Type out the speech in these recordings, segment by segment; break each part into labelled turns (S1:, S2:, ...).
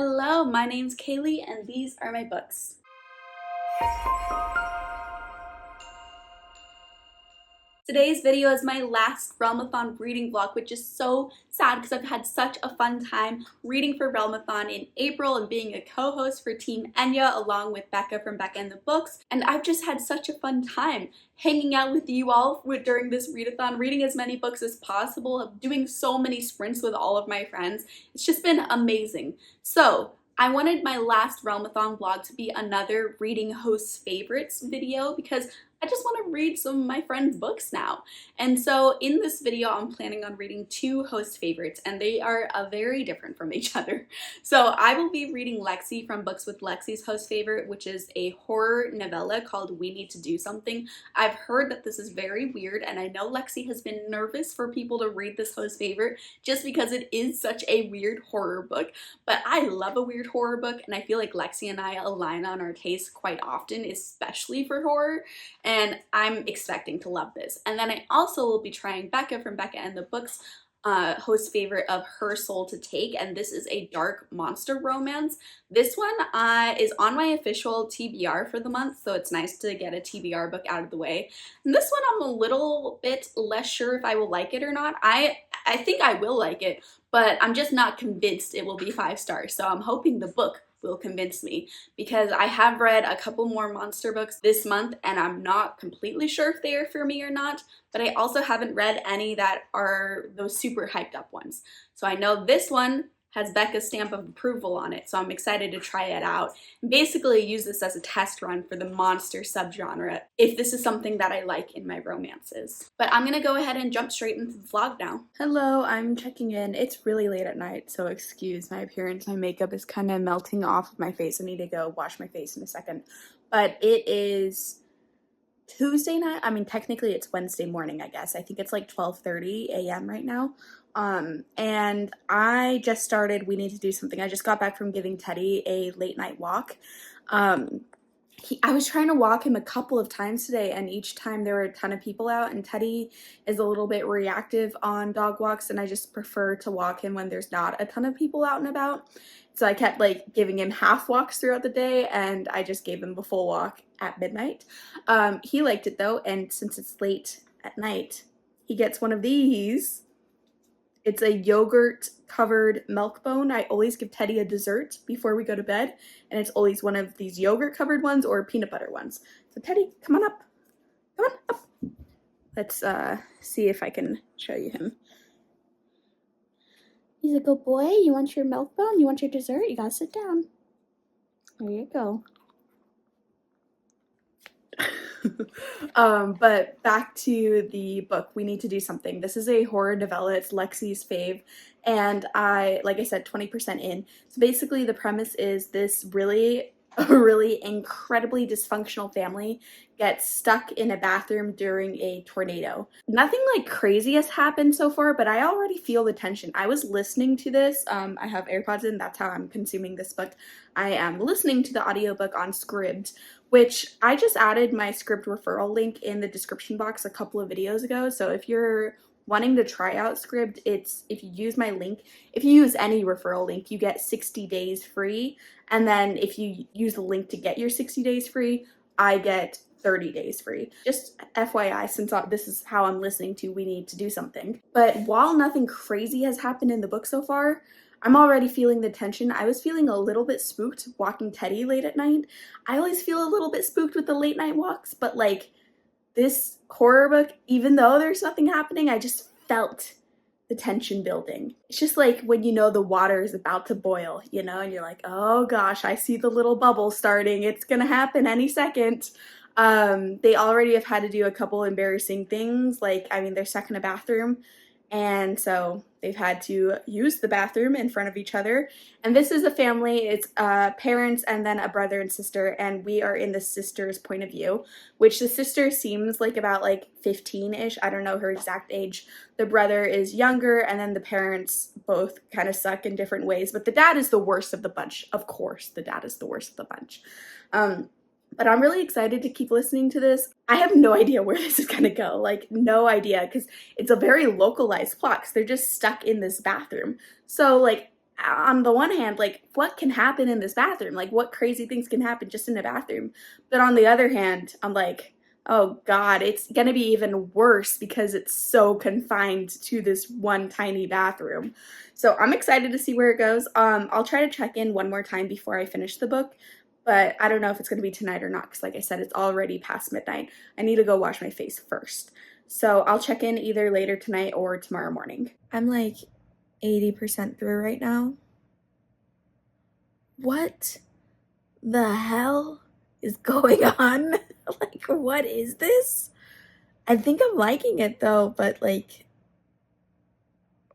S1: Hello, my name's Kaylee and these are my books. Today's video is my last Realmathon reading vlog, which is so sad because I've had such a fun time reading for Realmathon in April and being a co-host for Team Enya along with Becca from Becca and the Books, and I've just had such a fun time hanging out with you all during this readathon, reading as many books as possible, doing so many sprints with all of my friends. It's just been amazing. So I wanted my last Realmathon vlog to be another reading hosts favorites video because I just want to read some of my friends' books now. And so in this video, I'm planning on reading two host favorites, and they are very different from each other. So I will be reading Lexi from Books with Lexi's host favorite, which is a horror novella called We Need to Do Something. I've heard that this is very weird, and I know Lexi has been nervous for people to read this host favorite just because it is such a weird horror book. But I love a weird horror book, and I feel like Lexi and I align on our tastes quite often, especially for horror. And I'm expecting to love this. And then I also will be trying Becca from Becca and the Books host favorite of Her Soul to Take, and this is a dark monster romance. This one is on my official TBR for the month, so it's nice to get a TBR book out of the way. And this one I'm a little bit less sure if I will like it or not. I think I will like it, but I'm just not convinced it will be 5 stars, so I'm hoping the book will convince me, because I have read a couple more monster books this month and I'm not completely sure if they are for me or not, but I also haven't read any that are those super hyped up ones. So I know this one has Becca's stamp of approval on it, so I'm excited to try it out and basically use this as a test run for the monster subgenre if this is something that I like in my romances. But I'm gonna go ahead and jump straight into the vlog now. Hello, I'm checking in. It's really late at night, so excuse my appearance. My makeup is kind of melting off of my face. I need to go wash my face in a second. But it is Tuesday night. I mean, technically it's Wednesday morning, I guess. I think it's like 12:30 a.m. right now. And I just started We Need to Do Something. I just got back from giving Teddy a late night walk. I was trying to walk him a couple of times today, and each time there were a ton of people out, and Teddy is a little bit reactive on dog walks, and I just prefer to walk him when there's not a ton of people out and about. So I kept like giving him half walks throughout the day, and I just gave him a full walk at midnight. He liked it though, and since it's late at night, he gets one of these. It's a yogurt covered milk bone. I always give Teddy a dessert before we go to bed, and it's always one of these yogurt covered ones or peanut butter ones. So Teddy, come on up. Come on up. Let's see if I can show you him. He's a good boy. You want your milk bone? You want your dessert? You gotta sit down. There you go. But back to the book, We Need to Do Something. This is a horror novella. It's Lexi's fave, and like I said, 20% in. So basically the premise is this really incredibly dysfunctional family gets stuck in a bathroom during a tornado. Nothing like crazy has happened so far, but I already feel the tension. I was listening to this, I have AirPods in, that's how I'm consuming this book. I am listening to the audiobook on Scribd, which I just added my Scribd referral link in the description box a couple of videos ago. So if you're wanting to try out Scribd, if you use my link, if you use any referral link, you get 60 days free. And then if you use the link to get your 60 days free, I get 30 days free. Just FYI, since this is how I'm listening to We Need to Do Something. But while nothing crazy has happened in the book so far, I'm already feeling the tension. I was feeling a little bit spooked walking Teddy late at night. I always feel a little bit spooked with the late night walks, but like this horror book, even though there's nothing happening, I just felt the tension building. It's just like when you know the water is about to boil, you know, and you're like, oh gosh, I see the little bubble starting. It's gonna happen any second. They already have had to do a couple embarrassing things. Like, I mean, they're stuck in a bathroom, and so they've had to use the bathroom in front of each other. And this is a family. It's parents and then a brother and sister, and we are in the sister's point of view, which the sister seems like about like 15-ish. I don't know her exact age. The brother is younger, and then the parents both kind of suck in different ways, but the dad is the worst of the bunch. Of course, the dad is the worst of the bunch. But I'm really excited to keep listening to this. I have no idea where this is gonna go, like no idea, because it's a very localized plot because they're just stuck in this bathroom. So like, on the one hand, like, what can happen in this bathroom? Like, what crazy things can happen just in a bathroom? But on the other hand, I'm like, oh God, it's gonna be even worse because it's so confined to this one tiny bathroom. So I'm excited to see where it goes. I'll try to check in one more time before I finish the book, but I don't know if it's gonna be tonight or not, because like I said, it's already past midnight. I need to go wash my face first. So I'll check in either later tonight or tomorrow morning. I'm like 80% through right now. What the hell is going on? Like, what is this? I think I'm liking it though, but like,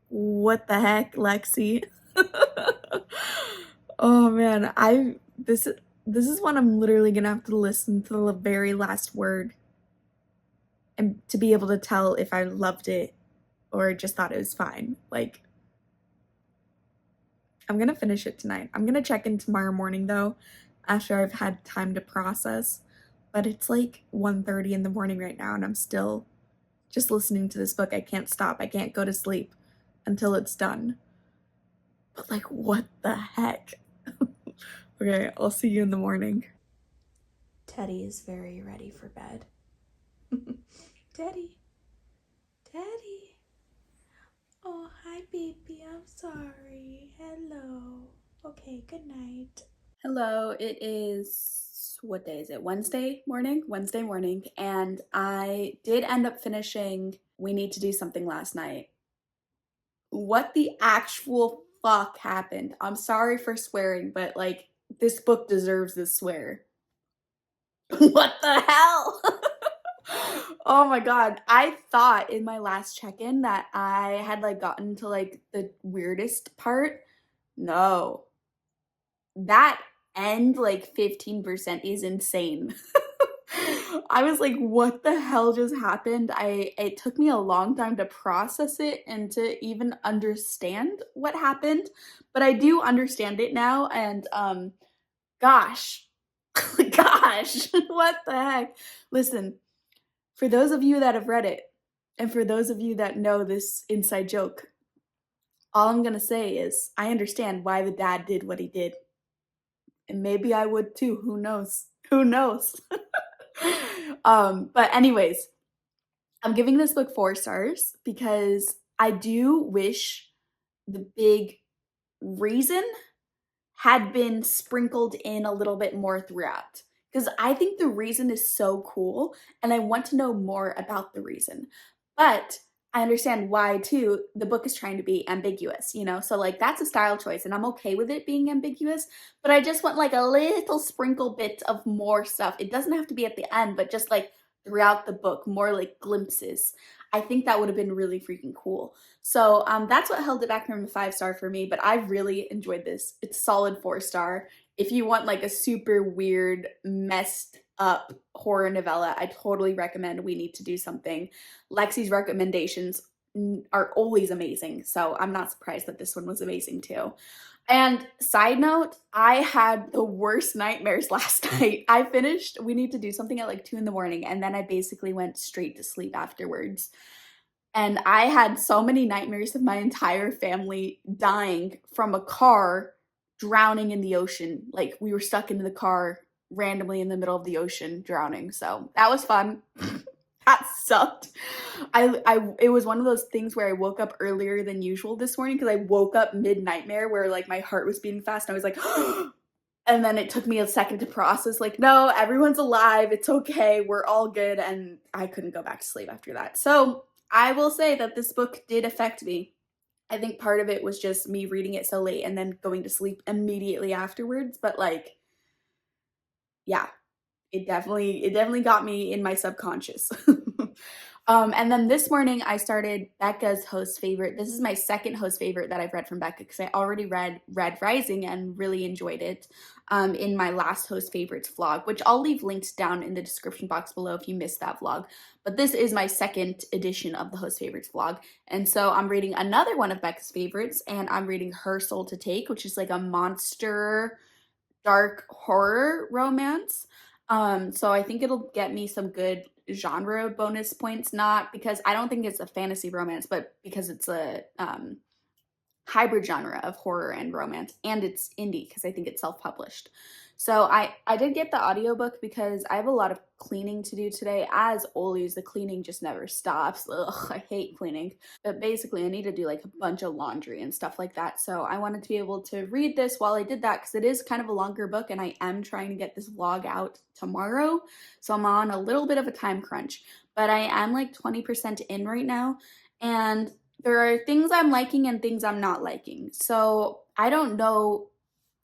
S1: what the heck, Lexi? Oh man, this is one I'm literally gonna have to listen to the very last word and to be able to tell if I loved it or just thought it was fine. Like, I'm gonna finish it tonight. I'm gonna check in tomorrow morning though, after I've had time to process. But it's like 1:30 in the morning right now, and I'm still just listening to this book. I can't stop. I can't go to sleep until it's done. But like, what the heck? Okay, I'll see you in the morning. Teddy is very ready for bed. Teddy. Teddy. Oh, hi, baby. I'm sorry. Hello. Okay, good night. Hello, it is, what day is it? Wednesday morning? Wednesday morning. And I did end up finishing We Need to Do Something last night. What the actual fuck happened? I'm sorry for swearing, but like, this book deserves this swear. What the hell? Oh my God. I thought in my last check-in that I had like gotten to like the weirdest part. No. That end like 15% is insane. I was like, what the hell just happened? It took me a long time to process it and to even understand what happened, but I do understand it now. And gosh, gosh, what the heck? Listen, for those of you that have read it, and for those of you that know this inside joke, all I'm gonna say is I understand why the dad did what he did. And maybe I would too. Who knows? Who knows? But anyways, I'm giving this book 4 stars because I do wish the big reason had been sprinkled in a little bit more throughout. Because I think the reason is so cool and I want to know more about the reason. But I understand why too. The book is trying to be ambiguous, you know? So like that's a style choice and I'm okay with it being ambiguous, but I just want like a little sprinkle bit of more stuff. It doesn't have to be at the end, but just like throughout the book, more like glimpses. I think that would have been really freaking cool. So that's what held it back from a 5-star for me, but I really enjoyed this. It's solid 4-star. If you want like a super weird, messed up horror novella, I totally recommend We Need to Do Something. Lexi's recommendations are always amazing, so I'm not surprised that this one was amazing too. And side note, I had the worst nightmares last night. I finished We Need to Do Something at like 2 in the morning, and then I basically went straight to sleep afterwards. And I had so many nightmares of my entire family dying from a car drowning in the ocean. Like we were stuck in the car randomly in the middle of the ocean drowning. So that was fun. That sucked. It was one of those things where I woke up earlier than usual this morning because I woke up mid-nightmare where like my heart was beating fast and I was like and then it took me a second to process like no, everyone's alive, it's okay, we're all good, and I couldn't go back to sleep after that. So I will say that this book did affect me. I think part of it was just me reading it so late and then going to sleep immediately afterwards, but like yeah, it definitely got me in my subconscious. And then this morning I started Becca's host favorite. This is my second host favorite that I've read from Becca because I already read Red Rising and really enjoyed it in my last host favorites vlog, which I'll leave links down in the description box below if you missed that vlog. But this is my second edition of the host favorites vlog. And so I'm reading another one of Becca's favorites, and I'm reading Her Soul to Take, which is like a monster dark horror romance. So I think it'll get me some good genre bonus points, not because I don't think it's a fantasy romance, but because it's a hybrid genre of horror and romance, and it's indie because I think it's self-published. So I did get the audiobook because I have a lot of cleaning to do today. As always, the cleaning just never stops. Ugh, I hate cleaning. But basically I need to do like a bunch of laundry and stuff like that. So I wanted to be able to read this while I did that because it is kind of a longer book and I am trying to get this vlog out tomorrow. So I'm on a little bit of a time crunch, but I am like 20% in right now. And there are things I'm liking and things I'm not liking. So I don't know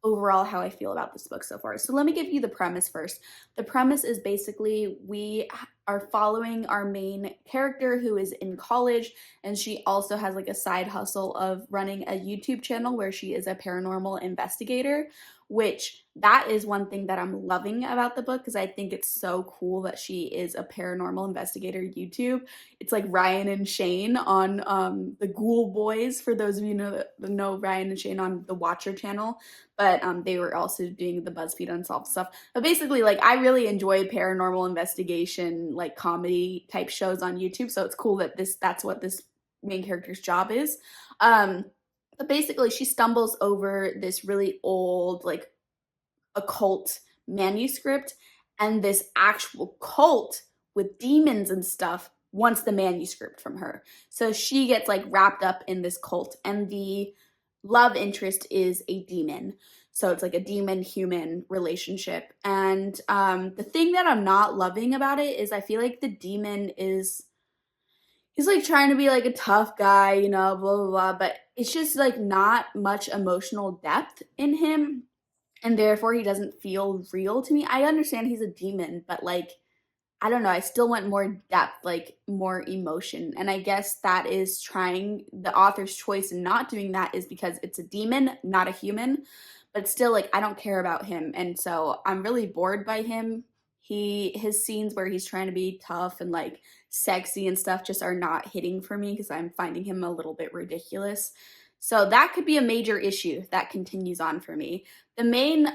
S1: overall how I feel about this book so far. So let me give you the premise first. The premise is basically we are following our main character who is in college, and she also has like a side hustle of running a YouTube channel where she is a paranormal investigator, which that is one thing that I'm loving about the book because I think it's so cool that she is a paranormal investigator YouTube. It's like Ryan and Shane on the Ghoul Boys, for those of you know Ryan and Shane on the Watcher channel, but they were also doing the BuzzFeed Unsolved stuff. But basically, like, I really enjoy paranormal investigation, like comedy type shows on YouTube, so it's cool that that's what this main character's job is. But basically, she stumbles over this really old, like, occult manuscript, and this actual cult with demons and stuff wants the manuscript from her. So she gets like wrapped up in this cult, and the love interest is a demon. So it's like a demon human relationship. And the thing that I'm not loving about it is I feel like the demon is he's like trying to be like a tough guy, you know, blah blah blah, but it's just like not much emotional depth in him, and therefore he doesn't feel real to me. I understand he's a demon, but like, I don't know, I still want more depth, like more emotion. And I guess that is trying the author's choice in not doing that is because it's a demon, not a human. But still, like, I don't care about him, and so I'm really bored by him. His scenes where he's trying to be tough and like sexy and stuff just are not hitting for me because I'm finding him a little bit ridiculous. So that could be a major issue if that continues on for me. The main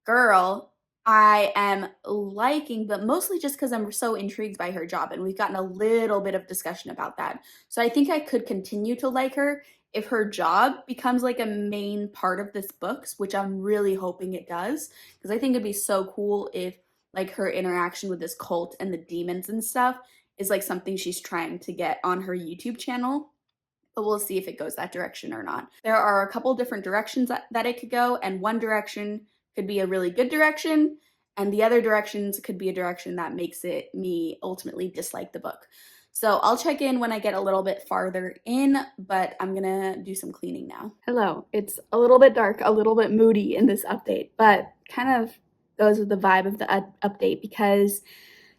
S1: girl I am liking, but mostly just because I'm so intrigued by her job, and we've gotten a little bit of discussion about that. So I think I could continue to like her if her job becomes like a main part of this book, which I'm really hoping it does, because I think it'd be so cool if like her interaction with this cult and the demons and stuff is like something she's trying to get on her YouTube channel. But we'll see if it goes that direction or not. There are a couple different directions that it could go, and one direction could be a really good direction, and the other directions could be a direction that makes it me ultimately dislike the book. So I'll check in when I get a little bit farther in, but I'm gonna do some cleaning now. Hello, it's a little bit dark, a little bit moody in this update, but kind of goes with the vibe of the update because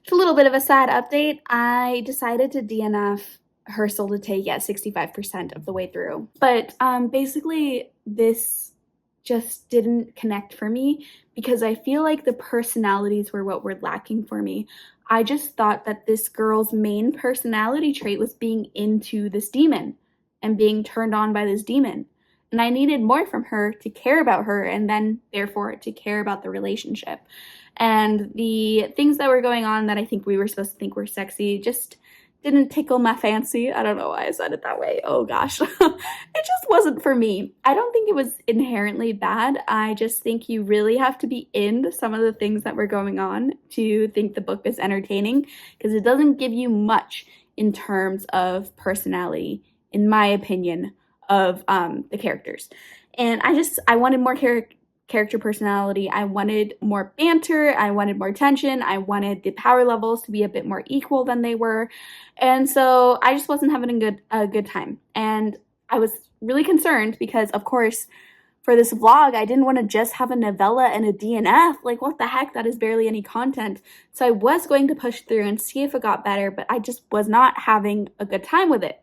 S1: it's a little bit of a sad update. I decided to DNF Herschel to take at 65% of the way through. But basically, this just didn't connect for me because I feel like the personalities were what were lacking for me. I just thought that this girl's main personality trait was being into this demon and being turned on by this demon. And I needed more from her to care about her and then, therefore, to care about the relationship. And the things that were going on that I think we were supposed to think were sexy just didn't tickle my fancy. I don't know why I said it that way. Oh gosh. It just wasn't for me. I don't think it was inherently bad. I just think you really have to be into some of the things that were going on to think the book is entertaining, because it doesn't give you much in terms of personality, in my opinion, of the characters. And I wanted more character personality. I wanted more banter. I wanted more tension. I wanted the power levels to be a bit more equal than they were. And so I just wasn't having a good time. And I was really concerned because, of course, for this vlog, I didn't want to just have a novella and a DNF. Like, what the heck? That is barely any content. So I was going to push through and see if it got better, but I just was not having a good time with it.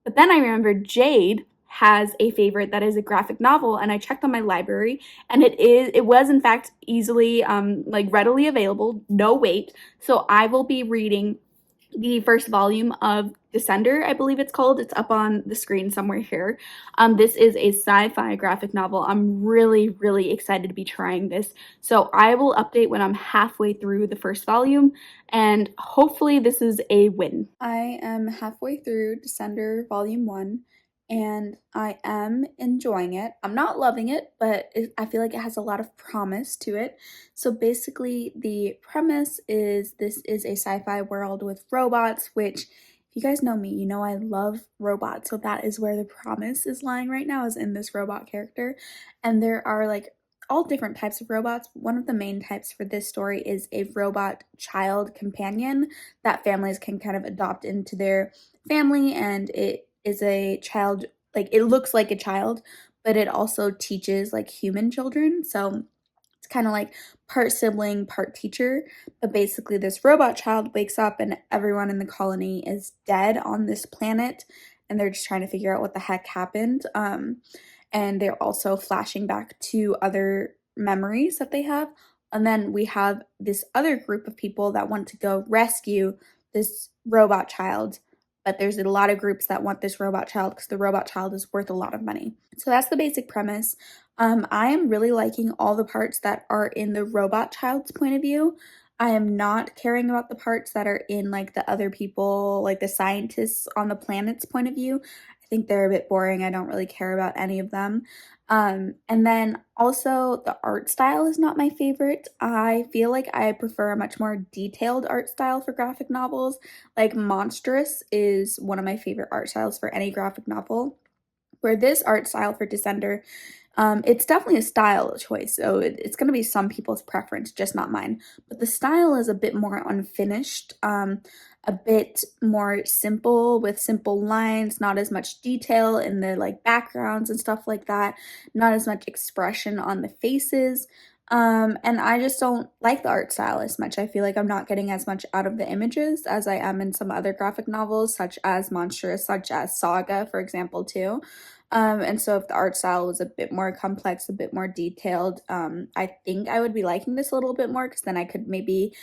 S1: But then I remembered Jade has a favorite that is a graphic novel, and I checked on my library, and it was in fact easily like readily available, no wait. So I will be reading the first volume of Descender, I believe it's called. It's up on the screen somewhere here. This is a sci-fi graphic novel. I'm really, really excited to be trying this. So I will update when I'm halfway through the first volume, and hopefully this is a win. I am halfway through Descender Volume 1, and I am enjoying it. I'm not loving it, but I feel like it has a lot of promise to it. So basically, the premise is this is a sci-fi world with robots, which if you guys know me, you know I love robots. So that is where the promise is lying right now, is in this robot character. And there are like all different types of robots. One of the main types for this story is a robot child companion that families can kind of adopt into their family, and it is a child, like it looks like a child, but it also teaches like human children. So it's kind of like part sibling, part teacher. But basically, this robot child wakes up and everyone in the colony is dead on this planet, and they're just trying to figure out what the heck happened. And they're also flashing back to other memories that they have. And then we have this other group of people that want to go rescue this robot child, but there's a lot of groups that want this robot child because the robot child is worth a lot of money. So that's the basic premise. I am really liking all the parts that are in the robot child's point of view. I am not caring about the parts that are in like the other people, like the scientists on the planet's point of view. I think they're a bit boring. I don't really care about any of them. And then also the art style is not my favorite. I feel like I prefer a much more detailed art style for graphic novels. Like Monstrous is one of my favorite art styles for any graphic novel. Where this art style for Descender, it's definitely a style choice, so it's going to be some people's preference, just not mine. But the style is a bit more unfinished, a bit more simple with simple lines, not as much detail in the like backgrounds and stuff like that, not as much expression on the faces. And I just don't like the art style as much. I feel like I'm not getting as much out of the images as I am in some other graphic novels, such as Monstrous, such as Saga, for example, too. And so if the art style was a bit more complex, a bit more detailed, I think I would be liking this a little bit more because then I could maybe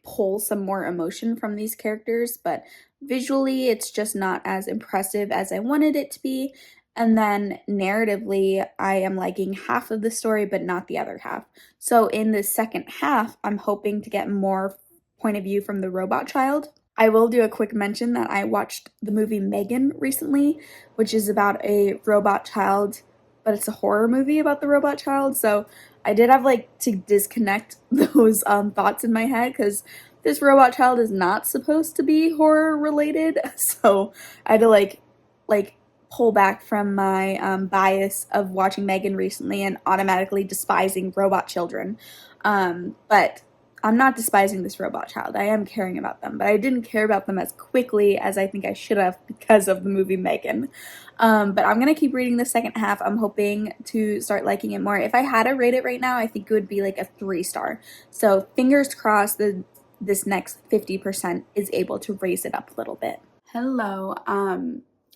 S1: pull some more emotion from these characters. But visually, it's just not as impressive as I wanted it to be. And then narratively, I am liking half of the story, but not the other half. So in the second half, I'm hoping to get more point of view from the robot child. I will do a quick mention that I watched the movie Megan recently, which is about a robot child, but it's a horror movie about the robot child. So I did have like to disconnect those thoughts in my head because this robot child is not supposed to be horror related. So I had to like pull back from my bias of watching Megan recently and automatically despising robot children. But I'm not despising this robot child. I am caring about them, but I didn't care about them as quickly as I think I should have because of the movie Megan. But I'm going to keep reading the second half. I'm hoping to start liking it more. If I had to rate it right now, I think it would be like a 3-star. So fingers crossed that this next 50% is able to raise it up a little bit. Hello.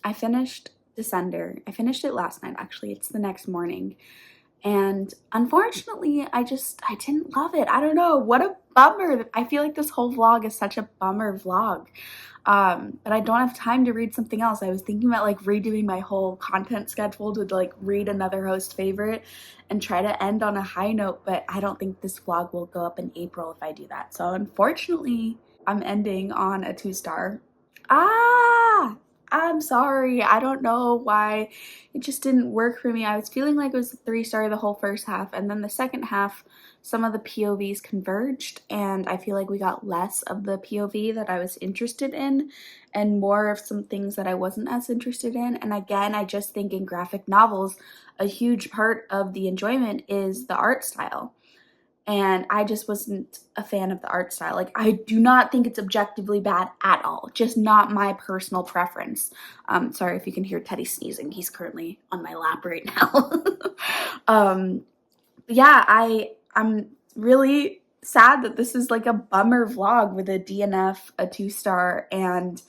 S1: I finished Descender. I finished it last night, actually. It's the next morning. And unfortunately, I didn't love it. I don't know. What a bummer. I feel like this whole vlog is such a bummer vlog. But I don't have time to read something else. I was thinking about like redoing my whole content schedule to like read another host favorite and try to end on a high note, but I don't think this vlog will go up in April if I do that. So unfortunately, I'm ending on a 2-star. I'm sorry. I don't know why it just didn't work for me. I was feeling like it was a 3-star the whole first half, and then the second half, some of the POVs converged, and I feel like we got less of the POV that I was interested in and more of some things that I wasn't as interested in. And again, I just think in graphic novels, a huge part of the enjoyment is the art style. And I just wasn't a fan of the art style. Like, I do not think it's objectively bad at all. Just not my personal preference. Sorry if you can hear Teddy sneezing. He's currently on my lap right now. Yeah, I'm really sad that this is like a bummer vlog with a DNF, a 2-star, and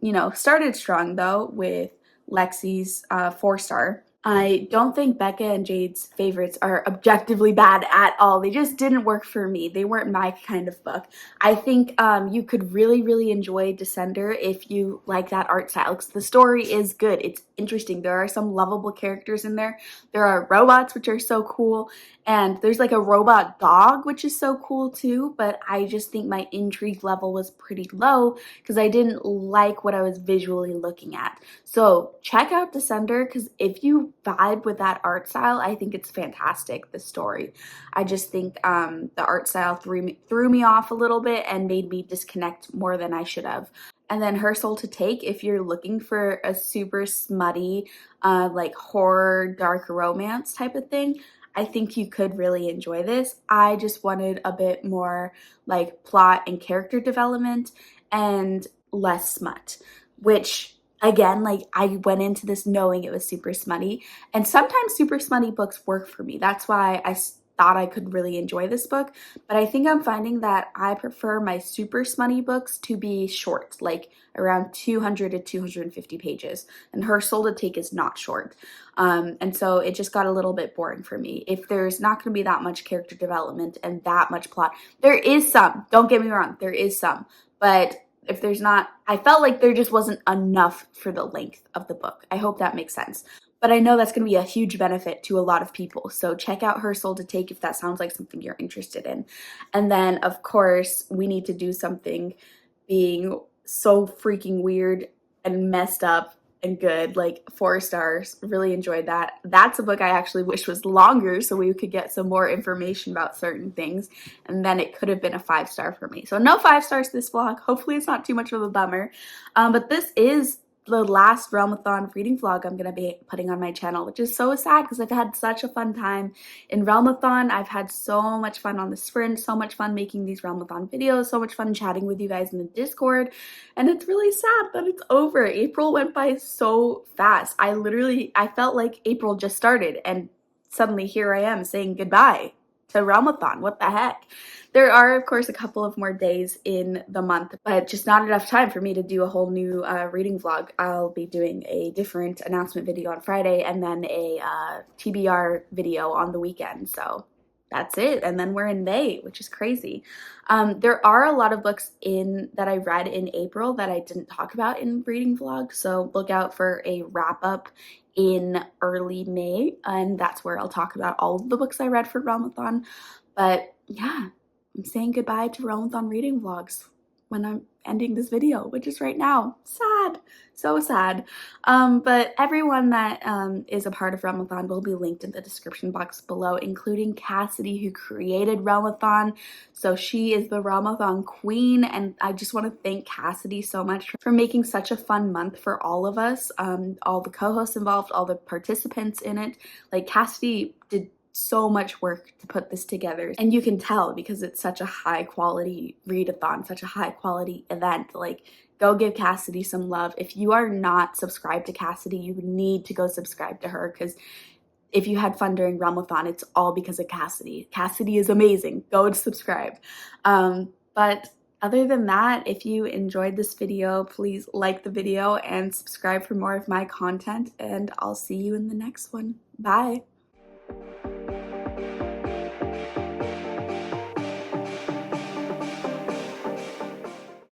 S1: you know, started strong though with Lexi's 4-star. I don't think Becca and Jade's favorites are objectively bad at all. They just didn't work for me. They weren't my kind of book. I think you could really enjoy Descender if you like that art style, because the story is good. It's interesting. There are some lovable characters in there. There are robots, which are so cool, and there's like a robot dog, which is so cool too, but I just think my intrigue level was pretty low because I didn't like what I was visually looking at. So check out Descender, because if you vibe with that art style, I think it's fantastic, the story. I just think the art style threw me off a little bit and made me disconnect more than I should have. And then Her Soul to Take, if you're looking for a super smutty, like horror, dark romance type of thing, I think you could really enjoy this. I just wanted a bit more like plot and character development and less smut, which again, like I went into this knowing it was super smutty, and sometimes super smutty books work for me. That's why I thought I could really enjoy this book, but I think I'm finding that I prefer my super smutty books to be short, like around 200 to 250 pages, and Her Soul to Take is not short. And so it just got a little bit boring for me. If there's not going to be that much character development and that much plot, there is some, don't get me wrong, there is some, but if there's not, I felt like there just wasn't enough for the length of the book. I hope that makes sense. But I know that's going to be a huge benefit to a lot of people. So check out Her Soul to Take if that sounds like something you're interested in. And then, of course, We Need to Do Something, being so freaking weird and messed up and good, like 4 stars. Really enjoyed that. That's a book I actually wish was longer so we could get some more information about certain things, and then it could have been a 5-star for me. So no 5 stars this vlog. Hopefully it's not too much of a bummer. But this is the last Realmathon reading vlog I'm going to be putting on my channel, which is so sad because I've had such a fun time in Realmathon. I've had so much fun on the sprint, so much fun making these Realmathon videos, so much fun chatting with you guys in the Discord, and it's really sad that it's over. April went by so fast. I felt like April just started, and suddenly here I am saying goodbye to Realmathon. What the heck? There are, of course, a couple of more days in the month, but just not enough time for me to do a whole new reading vlog. I'll be doing a different announcement video on Friday and then a TBR video on the weekend. So that's it. And then we're in May, which is crazy. There are a lot of books that I read in April that I didn't talk about in reading vlog. So look out for a wrap up in early May, and that's where I'll talk about all of the books I read for Realmathon. But yeah, I'm saying goodbye to Realmathon reading vlogs when I'm ending this video, which is right now. Sad. So sad. But everyone that is a part of Realmathon will be linked in the description box below, including Cassidy, who created Realmathon. So she is the Realmathon queen, and I just want to thank Cassidy so much for making such a fun month for all of us, all the co-hosts involved, all the participants in it. Like, Cassidy did so much work to put this together, and you can tell because it's such a high quality readathon, such a high quality event. Like, go give Cassidy some love. If you are not subscribed to Cassidy, you need to go subscribe to her, because if you had fun during Realmathon, it's all because of Cassidy. Cassidy is amazing. Go and subscribe. But other than that, if you enjoyed this video, please like the video and subscribe for more of my content, and I'll see you in the next one. Bye.